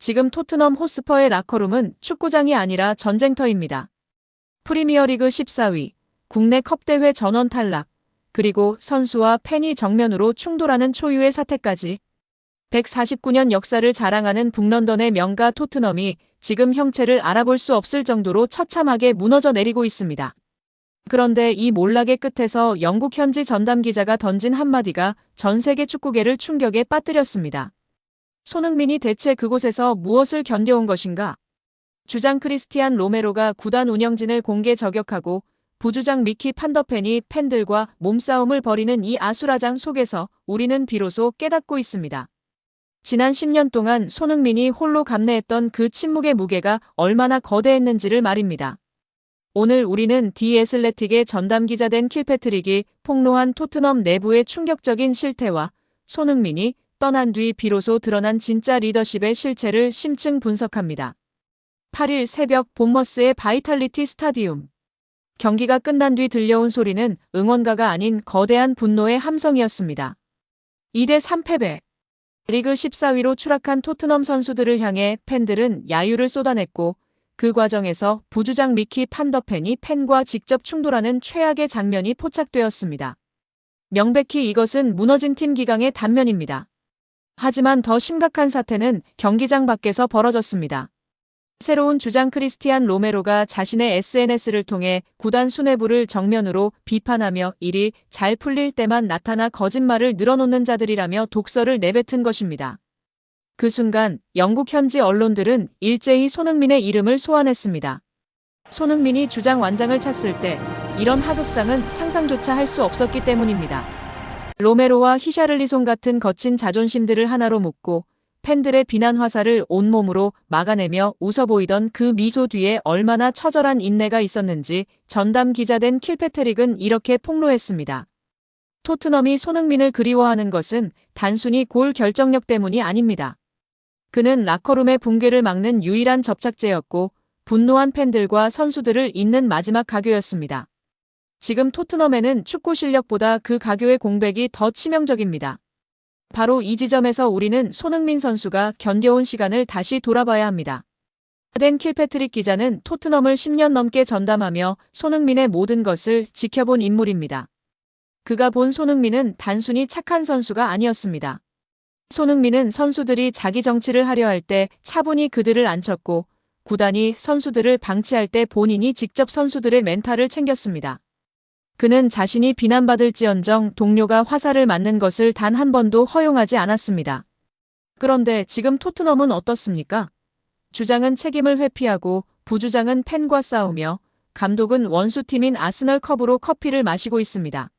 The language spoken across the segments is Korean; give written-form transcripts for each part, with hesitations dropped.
지금 토트넘 호스퍼의 라커룸은 축구장이 아니라 전쟁터입니다. 프리미어리그 14위, 국내 컵대회 전원 탈락, 그리고 선수와 팬이 정면으로 충돌하는 초유의 사태까지 149년 역사를 자랑하는 북런던의 명가 토트넘이 지금 형체를 알아볼 수 없을 정도로 처참하게 무너져 내리고 있습니다. 그런데 이 몰락의 끝에서 영국 현지 전담 기자가 던진 한마디가 전 세계 축구계를 충격에 빠뜨렸습니다. 손흥민이 대체 그곳에서 무엇을 견뎌온 것인가? 주장 크리스티안 로메로가 구단 운영진을 공개 저격하고 부주장 미키 판더펜이 팬들과 몸싸움을 벌이는 이 아수라장 속에서 우리는 비로소 깨닫고 있습니다. 지난 10년 동안 손흥민이 홀로 감내했던 그 침묵의 무게가 얼마나 거대했는지를 말입니다. 오늘 우리는 디 애슬레틱의 전담 기자 된 킬패트릭이 폭로한 토트넘 내부의 충격적인 실태와 손흥민이 떠난 뒤 비로소 드러난 진짜 리더십의 실체를 심층 분석합니다. 8일 새벽 본머스의 바이탈리티 스타디움. 경기가 끝난 뒤 들려온 소리는 응원가가 아닌 거대한 분노의 함성이었습니다. 2대3 패배. 리그 14위로 추락한 토트넘 선수들을 향해 팬들은 야유를 쏟아냈고 그 과정에서 부주장 미키 판더펜이 팬과 직접 충돌하는 최악의 장면이 포착되었습니다. 명백히 이것은 무너진 팀 기강의 단면입니다. 하지만 더 심각한 사태는 경기장 밖에서 벌어졌습니다. 새로운 주장 크리스티안 로메로가 자신의 SNS를 통해 구단 수뇌부를 정면으로 비판하며 일이 잘 풀릴 때만 나타나 거짓말을 늘어놓는 자들이라며 독설을 내뱉은 것입니다. 그 순간 영국 현지 언론들은 일제히 손흥민의 이름을 소환했습니다. 손흥민이 주장 완장을 찼을 때 이런 하극상은 상상조차 할 수 없었기 때문입니다. 로메로와 히샤를리송 같은 거친 자존심들을 하나로 묶고 팬들의 비난 화살을 온몸으로 막아내며 웃어 보이던 그 미소 뒤에 얼마나 처절한 인내가 있었는지 전담 기자 된 킬패트릭은 이렇게 폭로했습니다. 토트넘이 손흥민을 그리워하는 것은 단순히 골 결정력 때문이 아닙니다. 그는 라커룸의 붕괴를 막는 유일한 접착제였고 분노한 팬들과 선수들을 잇는 마지막 가교였습니다. 지금 토트넘에는 축구 실력보다 그 가교의 공백이 더 치명적입니다. 바로 이 지점에서 우리는 손흥민 선수가 견뎌온 시간을 다시 돌아봐야 합니다. 댄 킬패트릭 기자는 토트넘을 10년 넘게 전담하며 손흥민의 모든 것을 지켜본 인물입니다. 그가 본 손흥민은 단순히 착한 선수가 아니었습니다. 손흥민은 선수들이 자기 정치를 하려 할 때 차분히 그들을 앉혔고 구단이 선수들을 방치할 때 본인이 직접 선수들의 멘탈을 챙겼습니다. 그는 자신이 비난받을지언정 동료가 화살을 맞는 것을 단 한 번도 허용하지 않았습니다. 그런데 지금 토트넘은 어떻습니까? 주장은 책임을 회피하고 부주장은 팬과 싸우며 감독은 원수팀인 아스널컵으로 커피를 마시고 있습니다.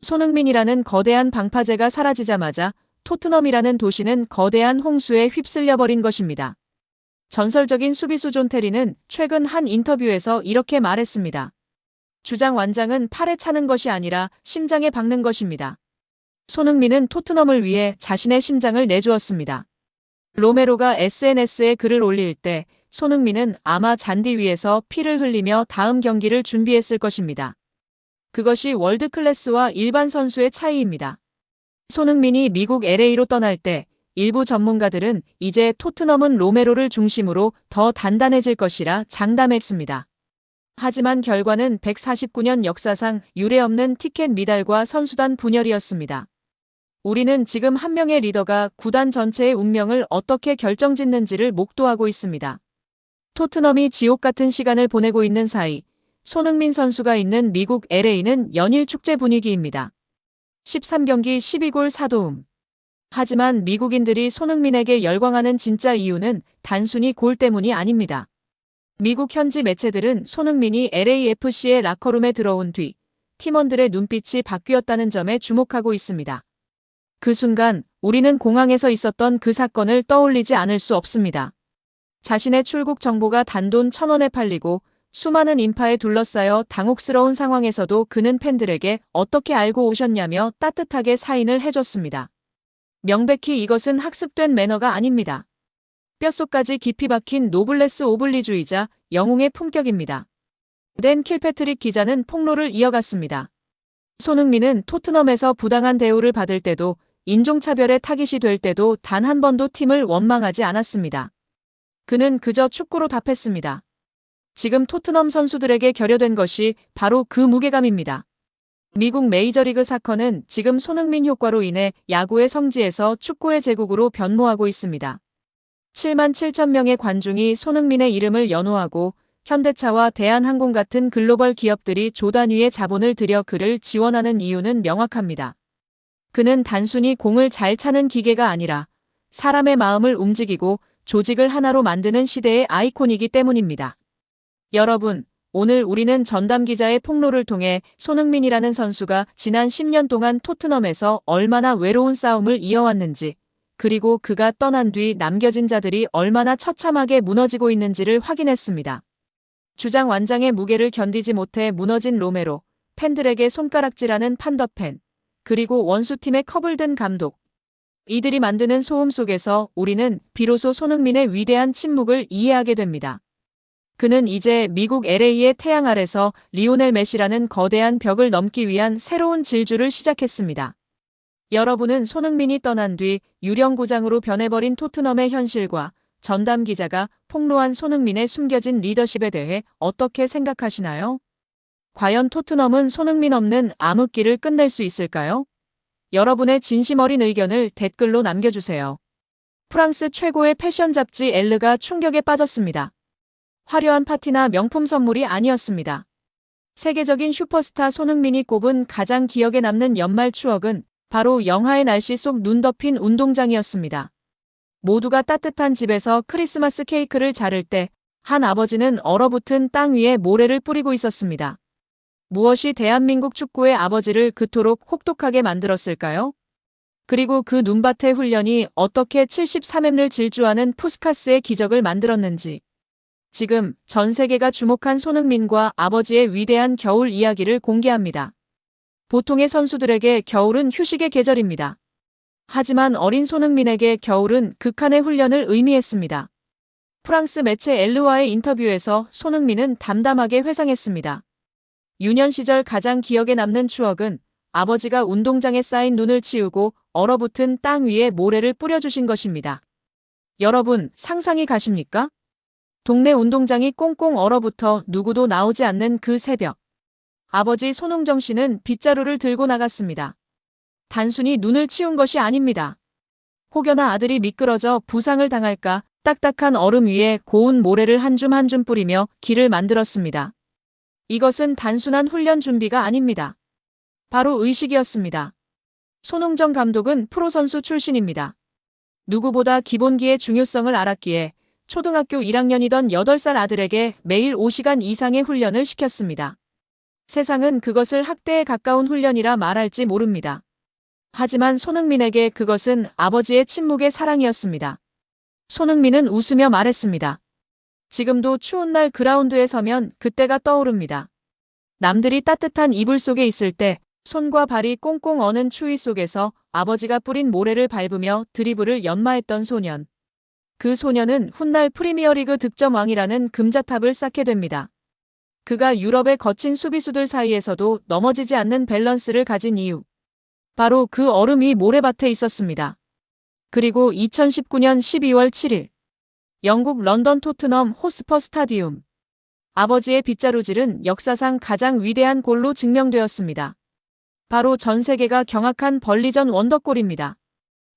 손흥민이라는 거대한 방파제가 사라지자마자 토트넘이라는 도시는 거대한 홍수에 휩쓸려버린 것입니다. 전설적인 수비수 존 테리는 최근 한 인터뷰에서 이렇게 말했습니다. 주장 완장은 팔에 차는 것이 아니라 심장에 박는 것입니다. 손흥민은 토트넘을 위해 자신의 심장을 내주었습니다. 로메로가 SNS에 글을 올릴 때 손흥민은 아마 잔디 위에서 피를 흘리며 다음 경기를 준비했을 것입니다. 그것이 월드클래스와 일반 선수의 차이입니다. 손흥민이 미국 LA로 떠날 때 일부 전문가들은 이제 토트넘은 로메로를 중심으로 더 단단해질 것이라 장담했습니다. 하지만 결과는 149년 역사상 유례없는 티켓 미달과 선수단 분열이었습니다. 우리는 지금 한 명의 리더가 구단 전체의 운명을 어떻게 결정짓는지를 목도하고 있습니다. 토트넘이 지옥 같은 시간을 보내고 있는 사이 손흥민 선수가 있는 미국 LA는 연일 축제 분위기입니다. 13경기 12골 4도움. 하지만 미국인들이 손흥민에게 열광하는 진짜 이유는 단순히 골 때문이 아닙니다. 미국 현지 매체들은 손흥민이 LAFC의 라커룸에 들어온 뒤 팀원들의 눈빛이 바뀌었다는 점에 주목하고 있습니다. 그 순간 우리는 공항에서 있었던 그 사건을 떠올리지 않을 수 없습니다. 자신의 출국 정보가 단돈 1,000원에 팔리고 수많은 인파에 둘러싸여 당혹스러운 상황에서도 그는 팬들에게 어떻게 알고 오셨냐며 따뜻하게 사인을 해줬습니다. 명백히 이것은 학습된 매너가 아닙니다. 뼛속까지 깊이 박힌 노블레스 오블리주의자 영웅의 품격입니다. 댄 킬패트릭 기자는 폭로를 이어갔습니다. 손흥민은 토트넘에서 부당한 대우를 받을 때도 인종차별의 타깃이 될 때도 단 한 번도 팀을 원망하지 않았습니다. 그는 그저 축구로 답했습니다. 지금 토트넘 선수들에게 결여된 것이 바로 그 무게감입니다. 미국 메이저리그 사커는 지금 손흥민 효과로 인해 야구의 성지에서 축구의 제국으로 변모하고 있습니다. 7만 7천 명의 관중이 손흥민의 이름을 연호하고 현대차와 대한항공 같은 글로벌 기업들이 조단 위에 자본을 들여 그를 지원하는 이유는 명확합니다. 그는 단순히 공을 잘 차는 기계가 아니라 사람의 마음을 움직이고 조직을 하나로 만드는 시대의 아이콘이기 때문입니다. 여러분, 오늘 우리는 전담 기자의 폭로를 통해 손흥민이라는 선수가 지난 10년 동안 토트넘에서 얼마나 외로운 싸움을 이어왔는지, 그리고 그가 떠난 뒤 남겨진 자들이 얼마나 처참하게 무너지고 있는지를 확인했습니다. 주장 완장의 무게를 견디지 못해 무너진 로메로, 팬들에게 손가락질하는 판더팬, 그리고 원수팀의 컵을 든 감독. 이들이 만드는 소음 속에서 우리는 비로소 손흥민의 위대한 침묵을 이해하게 됩니다. 그는 이제 미국 LA의 태양 아래서 리오넬 메시라는 거대한 벽을 넘기 위한 새로운 질주를 시작했습니다. 여러분은 손흥민이 떠난 뒤 유령구장으로 변해버린 토트넘의 현실과 전담 기자가 폭로한 손흥민의 숨겨진 리더십에 대해 어떻게 생각하시나요? 과연 토트넘은 손흥민 없는 암흑기를 끝낼 수 있을까요? 여러분의 진심 어린 의견을 댓글로 남겨주세요. 프랑스 최고의 패션 잡지 엘르가 충격에 빠졌습니다. 화려한 파티나 명품 선물이 아니었습니다. 세계적인 슈퍼스타 손흥민이 꼽은 가장 기억에 남는 연말 추억은 바로 영하의 날씨 속 눈 덮인 운동장이었습니다. 모두가 따뜻한 집에서 크리스마스 케이크를 자를 때 한 아버지는 얼어붙은 땅 위에 모래를 뿌리고 있었습니다. 무엇이 대한민국 축구의 아버지를 그토록 혹독하게 만들었을까요? 그리고 그 눈밭의 훈련이 어떻게 73M를 질주하는 푸스카스의 기적을 만들었는지. 지금 전 세계가 주목한 손흥민과 아버지의 위대한 겨울 이야기를 공개합니다. 보통의 선수들에게 겨울은 휴식의 계절입니다. 하지만 어린 손흥민에게 겨울은 극한의 훈련을 의미했습니다. 프랑스 매체 엘르와의 인터뷰에서 손흥민은 담담하게 회상했습니다. 유년 시절 가장 기억에 남는 추억은 아버지가 운동장에 쌓인 눈을 치우고 얼어붙은 땅 위에 모래를 뿌려주신 것입니다. 여러분, 상상이 가십니까? 동네 운동장이 꽁꽁 얼어붙어 누구도 나오지 않는 그 새벽. 아버지 손흥정 씨는 빗자루를 들고 나갔습니다. 단순히 눈을 치운 것이 아닙니다. 혹여나 아들이 미끄러져 부상을 당할까 딱딱한 얼음 위에 고운 모래를 한 줌 한 줌 뿌리며 길을 만들었습니다. 이것은 단순한 훈련 준비가 아닙니다. 바로 의식이었습니다. 손흥정 감독은 프로선수 출신입니다. 누구보다 기본기의 중요성을 알았기에 초등학교 1학년이던 8살 아들에게 매일 5시간 이상의 훈련을 시켰습니다. 세상은 그것을 학대에 가까운 훈련이라 말할지 모릅니다. 하지만 손흥민에게 그것은 아버지의 침묵의 사랑이었습니다. 손흥민은 웃으며 말했습니다. 지금도 추운 날 그라운드에 서면 그때가 떠오릅니다. 남들이 따뜻한 이불 속에 있을 때 손과 발이 꽁꽁 어는 추위 속에서 아버지가 뿌린 모래를 밟으며 드리블을 연마했던 소년. 그 소년은 훗날 프리미어리그 득점왕이라는 금자탑을 쌓게 됩니다. 그가 유럽의 거친 수비수들 사이에서도 넘어지지 않는 밸런스를 가진 이유. 바로 그 얼음이 모래밭에 있었습니다. 그리고 2019년 12월 7일. 영국 런던 토트넘 호스퍼 스타디움. 아버지의 빗자루질은 역사상 가장 위대한 골로 증명되었습니다. 바로 전 세계가 경악한 벌리전 원더골입니다.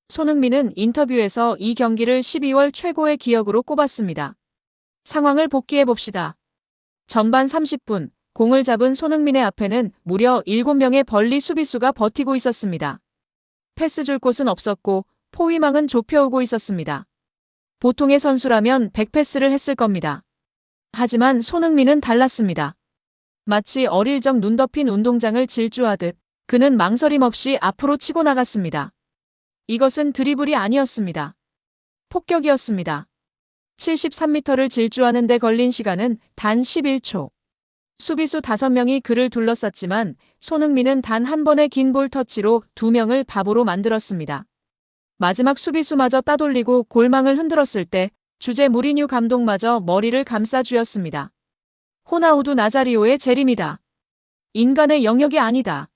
손흥민은 인터뷰에서 이 경기를 12월 최고의 기억으로 꼽았습니다. 상황을 복기해 봅시다. 전반 30분, 공을 잡은 손흥민의 앞에는 무려 7명의 벌리 수비수가 버티고 있었습니다. 패스 줄 곳은 없었고 포위망은 좁혀오고 있었습니다. 보통의 선수라면 100패스를 했을 겁니다. 하지만 손흥민은 달랐습니다. 마치 어릴 적 눈 덮인 운동장을 질주하듯 그는 망설임 없이 앞으로 치고 나갔습니다. 이것은 드리블이 아니었습니다. 폭격이었습니다. 73m를 질주하는 데 걸린 시간은 단 11초. 수비수 5명이 그를 둘러쌌지만 손흥민은 단 한 번의 긴 볼 터치로 2명을 바보로 만들었습니다. 마지막 수비수마저 따돌리고 골망을 흔들었을 때 주제 무리뉴 감독마저 머리를 감싸 쥐었습니다. 호나우두 나자리오의 재림이다. 인간의 영역이 아니다.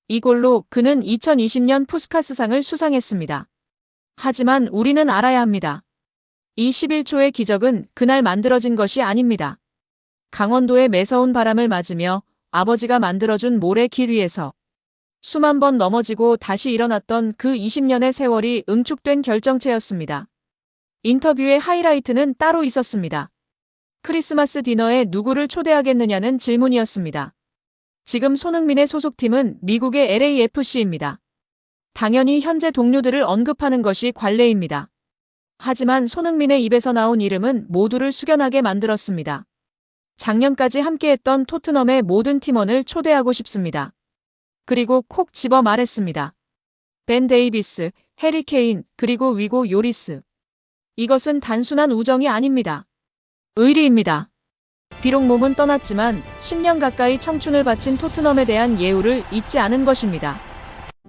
이 골로 그는 2020년 푸스카스상을 수상했습니다. 하지만 우리는 알아야 합니다. 이 11초의 기적은 그날 만들어진 것이 아닙니다. 강원도의 매서운 바람을 맞으며 아버지가 만들어준 모래 길 위에서 수만 번 넘어지고 다시 일어났던 그 20년의 세월이 응축된 결정체였습니다. 인터뷰의 하이라이트는 따로 있었습니다. 크리스마스 디너에 누구를 초대하겠느냐는 질문이었습니다. 지금 손흥민의 소속팀은 미국의 LAFC입니다. 당연히 현재 동료들을 언급하는 것이 관례입니다. 하지만 손흥민의 입에서 나온 이름은 모두를 숙연하게 만들었습니다. 작년까지 함께했던 토트넘의 모든 팀원을 초대하고 싶습니다. 그리고 콕 집어 말했습니다. 벤 데이비스, 해리 케인, 그리고 위고 요리스. 이것은 단순한 우정이 아닙니다. 의리입니다. 비록 몸은 떠났지만 10년 가까이 청춘을 바친 토트넘에 대한 예우를 잊지 않은 것입니다.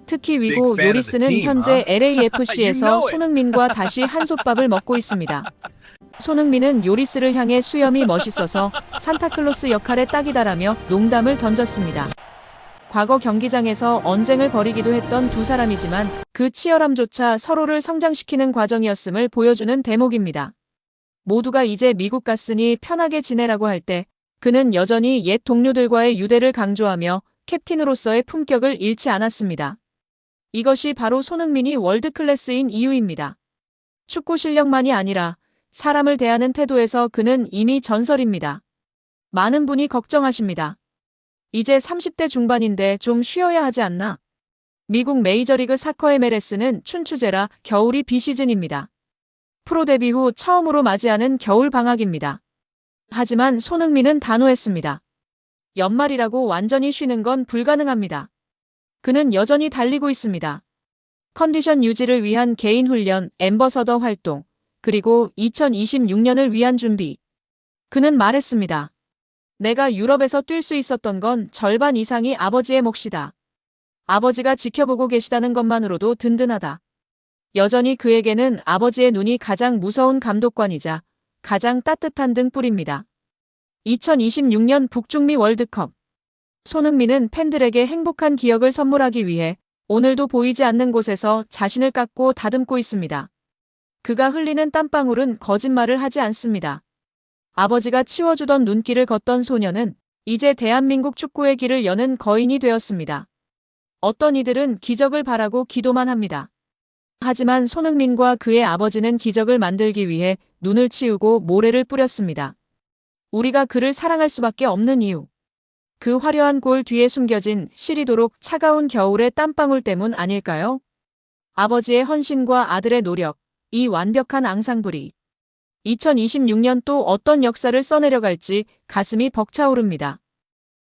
특히 위고 요리스는 현재 LAFC에서 손흥민과 다시 한솥밥을 먹고 있습니다. 손흥민은 요리스를 향해 수염이 멋있어서 산타클로스 역할에 딱이다라며 농담을 던졌습니다. 과거 경기장에서 언쟁을 벌이기도 했던 두 사람이지만 그 치열함조차 서로를 성장시키는 과정이었음을 보여주는 대목입니다. 모두가 이제 미국 갔으니 편하게 지내라고 할 때 그는 여전히 옛 동료들과의 유대를 강조하며 캡틴으로서의 품격을 잃지 않았습니다. 이것이 바로 손흥민이 월드클래스인 이유입니다. 축구 실력만이 아니라 사람을 대하는 태도에서 그는 이미 전설입니다. 많은 분이 걱정하십니다. 이제 30대 중반인데 좀 쉬어야 하지 않나? 미국 메이저리그 사커 MLS는 춘추제라 겨울이 비시즌입니다. 프로 데뷔 후 처음으로 맞이하는 겨울 방학입니다. 하지만 손흥민은 단호했습니다. 연말이라고 완전히 쉬는 건 불가능합니다. 그는 여전히 달리고 있습니다. 컨디션 유지를 위한 개인 훈련, 앰버서더 활동, 그리고 2026년을 위한 준비. 그는 말했습니다. 내가 유럽에서 뛸 수 있었던 건 절반 이상이 아버지의 몫이다. 아버지가 지켜보고 계시다는 것만으로도 든든하다. 여전히 그에게는 아버지의 눈이 가장 무서운 감독관이자 가장 따뜻한 등불입니다. 2026년 북중미 월드컵. 손흥민은 팬들에게 행복한 기억을 선물하기 위해 오늘도 보이지 않는 곳에서 자신을 깎고 다듬고 있습니다. 그가 흘리는 땀방울은 거짓말을 하지 않습니다. 아버지가 치워주던 눈길을 걷던 소녀는 이제 대한민국 축구의 길을 여는 거인이 되었습니다. 어떤 이들은 기적을 바라고 기도만 합니다. 하지만 손흥민과 그의 아버지는 기적을 만들기 위해 눈을 치우고 모래를 뿌렸습니다. 우리가 그를 사랑할 수밖에 없는 이유. 그 화려한 골 뒤에 숨겨진 시리도록 차가운 겨울의 땀방울 때문 아닐까요? 아버지의 헌신과 아들의 노력, 이 완벽한 앙상블이 2026년 또 어떤 역사를 써내려갈지 가슴이 벅차오릅니다.